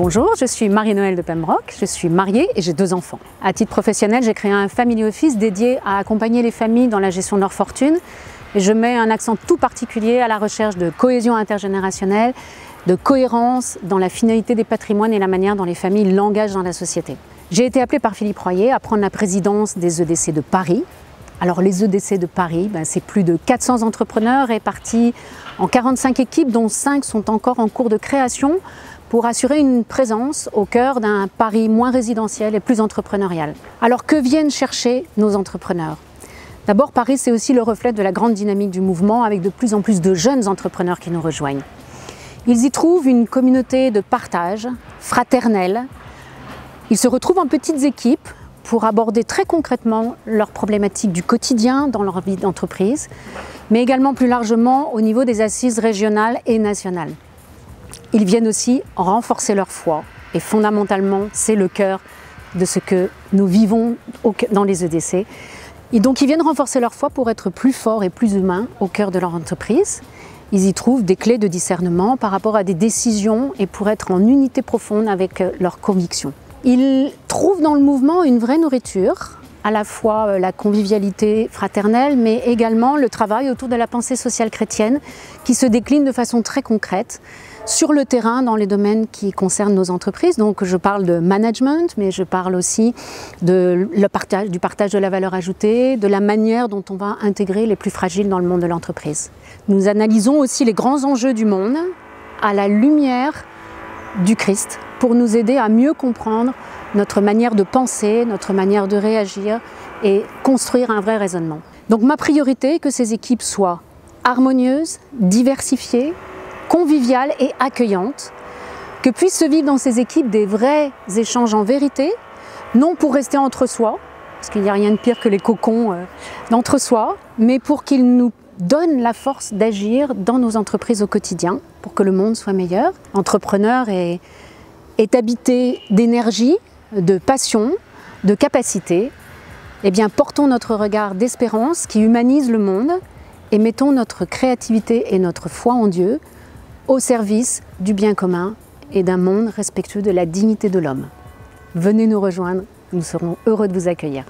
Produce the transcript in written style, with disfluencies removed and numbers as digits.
Bonjour, je suis Marie-Noëlle de Pembroke, je suis mariée et j'ai 2 enfants. À titre professionnel, j'ai créé un Family Office dédié à accompagner les familles dans la gestion de leur fortune. Et je mets un accent tout particulier à la recherche de cohésion intergénérationnelle, de cohérence dans la finalité des patrimoines et la manière dont les familles l'engagent dans la société. J'ai été appelée par Philippe Royer à prendre la présidence des EDC de Paris. Alors les EDC de Paris, c'est plus de 400 entrepreneurs répartis en 45 équipes dont 5 sont encore en cours de création pour assurer une présence au cœur d'un Paris moins résidentiel et plus entrepreneurial. Alors que viennent chercher nos entrepreneurs ? D'abord, Paris, c'est aussi le reflet de la grande dynamique du mouvement avec de plus en plus de jeunes entrepreneurs qui nous rejoignent. Ils y trouvent une communauté de partage, fraternelle. Ils se retrouvent en petites équipes pour aborder très concrètement leurs problématiques du quotidien dans leur vie d'entreprise, mais également plus largement au niveau des assises régionales et nationales. Ils viennent aussi renforcer leur foi et fondamentalement, c'est le cœur de ce que nous vivons dans les EDC. Et donc ils viennent renforcer leur foi pour être plus forts et plus humains au cœur de leur entreprise. Ils y trouvent des clés de discernement par rapport à des décisions et pour être en unité profonde avec leurs convictions. Ils trouvent dans le mouvement une vraie nourriture, à la fois la convivialité fraternelle, mais également le travail autour de la pensée sociale chrétienne qui se décline de façon très concrète sur le terrain dans les domaines qui concernent nos entreprises. Donc je parle de management, mais je parle aussi du partage de la valeur ajoutée, de la manière dont on va intégrer les plus fragiles dans le monde de l'entreprise. Nous analysons aussi les grands enjeux du monde à la lumière du Christ pour nous aider à mieux comprendre notre manière de penser, notre manière de réagir et construire un vrai raisonnement. Donc ma priorité est que ces équipes soient harmonieuses, diversifiées, conviviales et accueillantes, que puissent se vivre dans ces équipes des vrais échanges en vérité, non pour rester entre soi, parce qu'il n'y a rien de pire que les cocons d'entre-soi, mais pour qu'ils nous donnent la force d'agir dans nos entreprises au quotidien, pour que le monde soit meilleur. L'entrepreneur est habité d'énergie, de passion, de capacité. Eh bien, portons notre regard d'espérance qui humanise le monde et mettons notre créativité et notre foi en Dieu au service du bien commun et d'un monde respectueux de la dignité de l'homme. Venez nous rejoindre, nous serons heureux de vous accueillir.